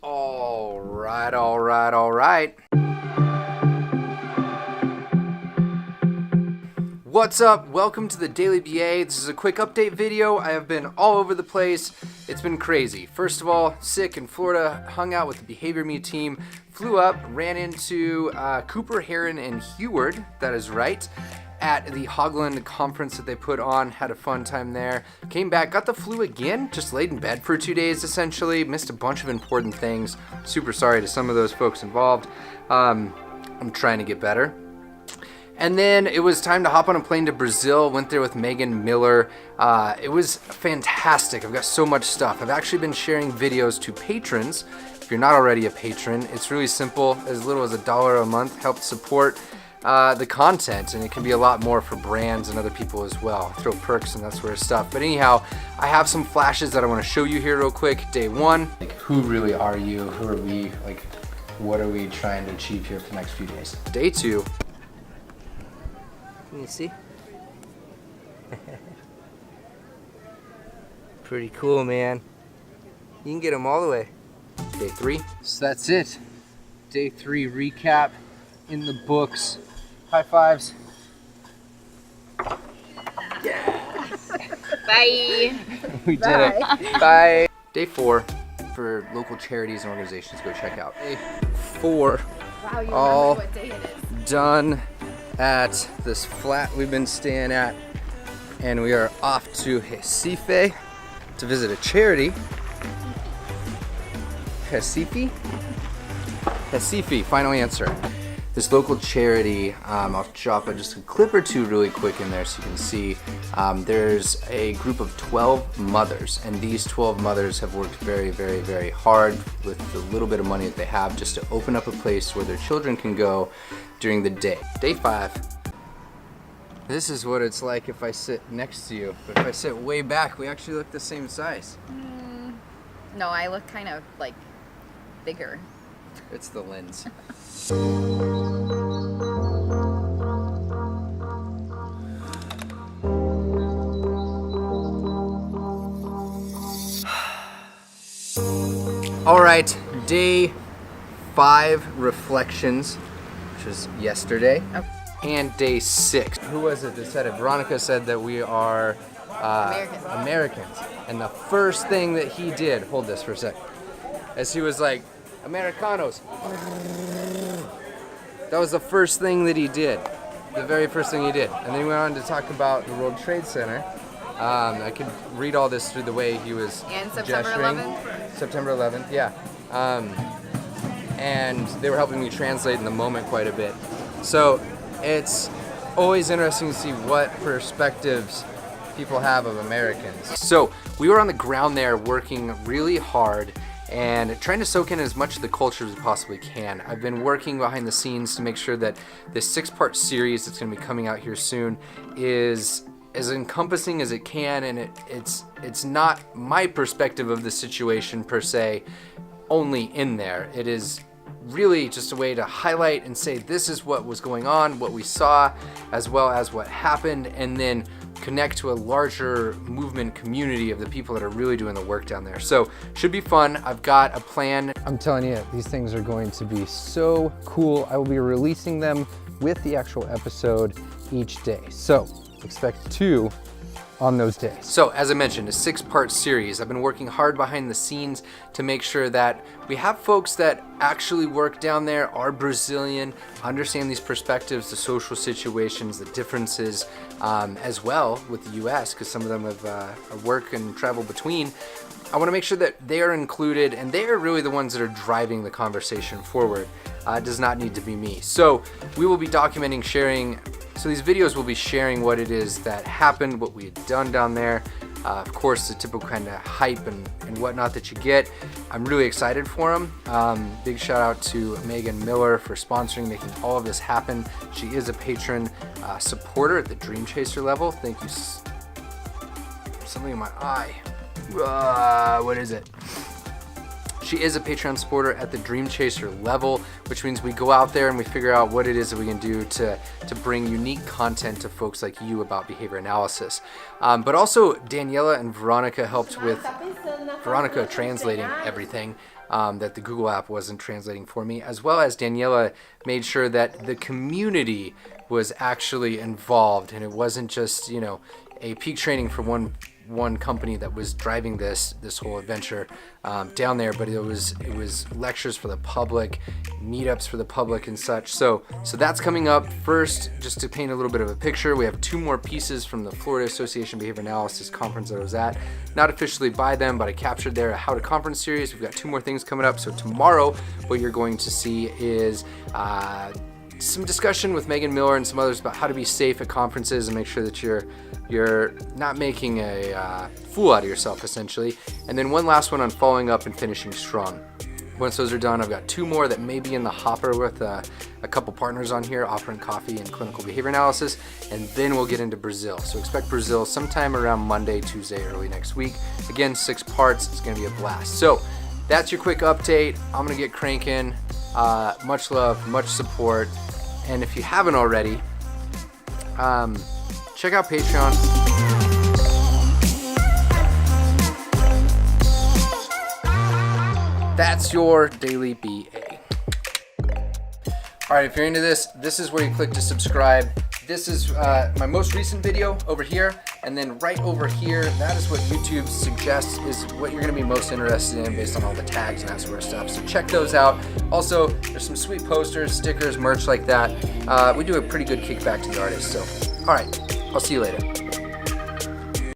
All right, all right, all right. What's up? Welcome to the Daily BA. This is a quick update video. I have been all over the place. It's been crazy. First of all, sick in Florida, hung out with the Behavior Me team, flew up, ran into Cooper, Heron, and Heward, that is right, at the Hogland conference that they put on, had a fun time there. Came back, got the flu again, just laid in bed for 2 days essentially, missed a bunch of important things. Super sorry to some of those folks involved. I'm trying to get better. And then it was time to hop on a plane to Brazil, went there with Megan Miller. It was fantastic. I've got so much stuff. I've actually been sharing videos to patrons. If you're not already a patron, it's really simple, as little as $1 a month, help support the content, and it can be a lot more for brands and other people as well. Throw perks and that sort of stuff. But anyhow, I have some flashes that I want to show you here real quick. Day one, like, who really are you? Who are we? Like, what are we trying to achieve here for the next few days? Day two. Can you see? Pretty cool, man. You can get them all the way. Day three. So that's it. Day three recap in the books. High fives. Yes. Bye. We did it. Bye. Day four for local charities and organizations. Go check out. Day four. Wow, you all remember what day it is. Done at this flat we've been staying at, and we are off to Recife to visit a charity. Recife, final answer. This local charity, I'll drop just a clip or two really quick in there so you can see. There's a group of 12 mothers, and these 12 mothers have worked very, very, very hard with the little bit of money that they have just to open up a place where their children can go during the day. Day five. This is what it's like if I sit next to you, but if I sit way back, we actually look the same size. No, I look kind of like bigger. It's the lens. All right, day five reflections, which was yesterday, and day six. Who was it that said it? Veronica said that we are Americans. And the first thing that he did, hold this for a sec, as he was like, Americanos. That was the first thing that he did. The very first thing he did. And then he went on to talk about the World Trade Center. I could read all this through the way he was And September gesturing. 11th? September 11th, yeah. And they were helping me translate in the moment quite a bit. So it's always interesting to see what perspectives people have of Americans. So we were on the ground there working really hard and trying to soak in as much of the culture as we possibly can. I've been working behind the scenes to make sure that this 6-part series that's going to be coming out here soon is as encompassing as it can, and it's not my perspective of the situation per se only in there. It is really just a way to highlight and say this is what was going on, what we saw, as well as what happened, and then connect to a larger movement community of the people that are really doing the work down there. So should be fun. I've got a plan. I'm telling you, these things are going to be so cool. I will be releasing them with the actual episode each day. So expect 2 on those days. So as I mentioned, a 6-part series. I've been working hard behind the scenes to make sure that we have folks that actually work down there, are Brazilian, understand these perspectives, the social situations, the differences, as well with the US, because some of them have work and travel between. I want to make sure that they are included, and they are really the ones that are driving the conversation forward. It does not need to be me. So we will be documenting, sharing. So these videos will be sharing what it is that happened, what we had done down there. Of course, the typical kind of hype and whatnot that you get. I'm really excited for them. Big shout out to Megan Miller for sponsoring, making all of this happen. She is a patron supporter at the Dream Chaser level. Thank you. Something in my eye. What is it? She is a Patreon supporter at the Dream Chaser level, which means we go out there and we figure out what it is that we can do to bring unique content to folks like you about behavior analysis. But also Daniela and Veronica helped with Veronica translating everything. that the Google app wasn't translating for me, as well as Daniela made sure that the community was actually involved and it wasn't just, you know, a peak training for one company that was driving this whole adventure down there, but it was lectures for the public, meetups for the public and such. So that's coming up. First, just to paint a little bit of a picture, we have 2 more pieces from the Florida Association Behavior Analysis conference that I was at. Not officially by them, but I captured their How to Conference series. We've got 2 more things coming up. So tomorrow, what you're going to see is some discussion with Megan Miller and some others about how to be safe at conferences and make sure that you're not making a fool out of yourself, essentially. And then one last one on following up and finishing strong. Once those are done, I've got 2 more that may be in the hopper with a couple partners on here offering coffee and clinical behavior analysis, and then we'll get into Brazil. So expect Brazil sometime around Monday, Tuesday, early next week. Again, 6 parts. It's going to be a blast. So that's your quick update. I'm going to get cranking. Much love, much support. And if you haven't already, check out Patreon. That's your daily BA. All right, if you're into this, this is where you click to subscribe. This is my most recent video over here, and then right over here, that is what YouTube suggests is what you're gonna be most interested in based on all the tags and that sort of stuff. So check those out. Also, there's some sweet posters, stickers, merch like that. We do a pretty good kickback to the artists. So, all right, I'll see you later.